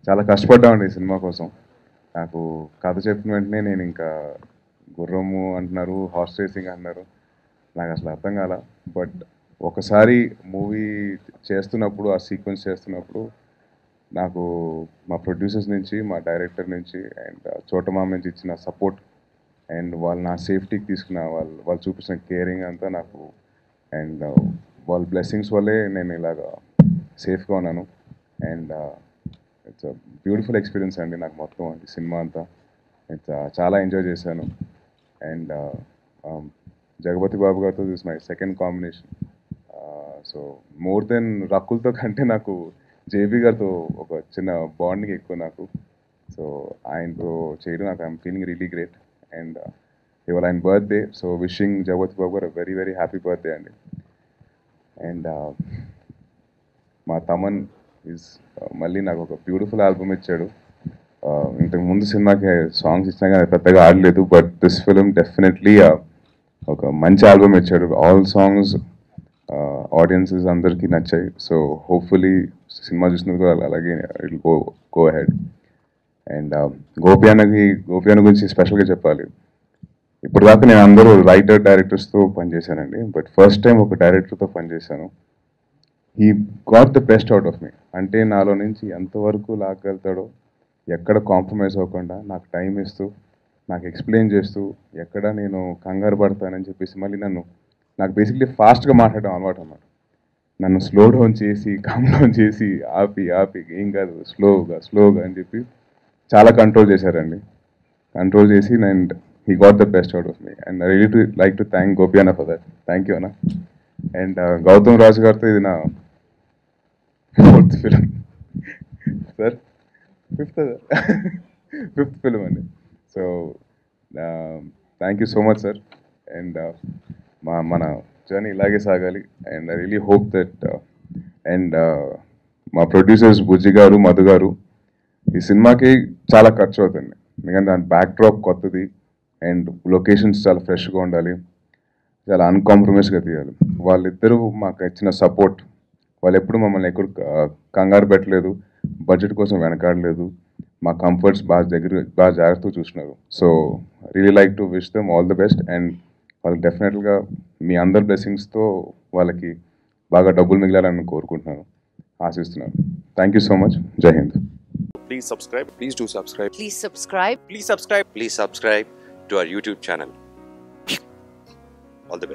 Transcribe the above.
చాలా కష్టపడ్డామండి ఈ సినిమా కోసం. నాకు కథ చెప్పిన వెంటనే నేను ఇంకా గుర్రము అంటున్నారు, హార్స్ రేసింగ్ అంటున్నారు, నాకు అసలు అర్థం కాల. బట్ ఒకసారి మూవీ చేస్తున్నప్పుడు, ఆ సీక్వెన్స్ చేస్తున్నప్పుడు నాకు మా ప్రొడ్యూసర్స్ నుంచి, మా డైరెక్టర్ నుంచి అండ్ చోటమామ నుంచి ఇచ్చిన సపోర్ట్ అండ్ వాళ్ళు నా సేఫ్టీకి తీసుకున్న వాళ్ళు చూపించిన కేరింగ్ అంతా నాకు అండ్ వాళ్ళ బ్లెస్సింగ్స్ వల్లే నేను ఇలాగా సేఫ్గా ఉన్నాను. అండ్ ఇట్స్ బ్యూటిఫుల్ ఎక్స్పీరియన్స్ అండి నాకు మొత్తం అండి సినిమా అంతా. ఇట్స్ చాలా ఎంజాయ్ చేశాను. అండ్ జగపతి బాబు గారితో this my second combination. So more than రకుల్తో కంటే నాకు జేబీ గారితో ఒక చిన్న బాండింగ్ ఎక్కువ నాకు. సో ఆయనతో చేయడం నాకు I'm feeling really great. And ఇవాళ ఆయన బర్త్డే, సో విషింగ్ జగపతి బాబు గారు వెరీ వెరీ హ్యాపీ బర్త్డే అండి. అండ్ మా తమన్ ఈజ్ మళ్ళీ నాకు ఒక బ్యూటిఫుల్ ఆల్బమ్ ఇచ్చాడు. ఇంతకు ముందు సినిమాకి సాంగ్స్ ఇచ్చినా కానీ పెద్దగా ఆడలేదు, బట్ దిస్ ఫిలిం డెఫినెట్లీ ఒక మంచి ఆల్బమ్ ఇచ్చాడు. ఆల్ సాంగ్స్ ఆడియన్సెస్ అందరికీ నచ్చాయి. సో హోప్ఫుల్లీ సినిమా చూసినందుకు అలాగే it go ahead. And Gopi అన్న గురించి స్పెషల్గా చెప్పాలి. ఇప్పుడు దాకా నేను అందరూ రైటర్ డైరెక్టర్స్తో పనిచేశానండి, బట్ ఫస్ట్ టైం ఒక డైరెక్టర్తో పనిచేశాను. He got the best out of me. అంటే నాలో నుంచి ఎంతవరకు లాగలుగుతాడో, ఎక్కడ కాంప్రమైజ్ అవ్వకుండా నాకు టైం ఇస్తూ, నాకు ఎక్స్ప్లెయిన్ చేస్తూ, ఎక్కడ నేను కంగారు పడతానని చెప్పేసి మళ్ళీ నాకు బేసిక్లీ ఫాస్ట్గా మాట్లాడడం అలవాటు అన్నమాట. నన్ను స్లో డౌన్ చేసి, కామ్ డౌన్ చేసి, ఆపి ఏం కాదు స్లోగా అని చెప్పి చాలా కంట్రోల్ చేశారండి. కంట్రోల్ చేసి and he got the best out of me. And I really like to thank Gopi అన్న ఫర్ దట్. థ్యాంక్ యూ అన్న. అండ్ గౌతమ్ రాజు గారితో ఇది నా 4th film sir, 5th film అండి. So thank you so much sir. And మన journey ఇలాగే సాగాలి. And I really hope that and మా ప్రొడ్యూసర్స్ బుజ్జి గారు, మధు గారు, ఈ సినిమాకి చాలా ఖర్చు అవుతుంది. ఎందుకంటే దాని బ్యాక్డ్రాప్ కొత్తది అండ్ లొకేషన్స్ చాలా ఫ్రెష్గా ఉండాలి, చాలా అన్కాంప్రమైజ్గా తీయాలి. వాళ్ళిద్దరూ మాకు ఇచ్చిన సపోర్ట్, వాళ్ళు ఎప్పుడు మమ్మల్ని ఎక్కడ కంగారు పెట్టలేదు, బడ్జెట్ కోసం వెనకాడలేదు, మా కంఫర్ట్స్ బాగా జాగ్రత్తగా చూసినారు. So really like to wish them all the best. And వాళ్ళకి డెఫినెట్గా మీ అందరి బ్లెస్సింగ్స్తో వాళ్ళకి బాగా డబ్బులు మిగిలాలని కోరుకుంటున్నాను, ఆశిస్తున్నాను. Thank you so much. జై Hind. Please subscribe. Please do subscribe. Please subscribe. Please subscribe. Please subscribe to our YouTube channel. All the best.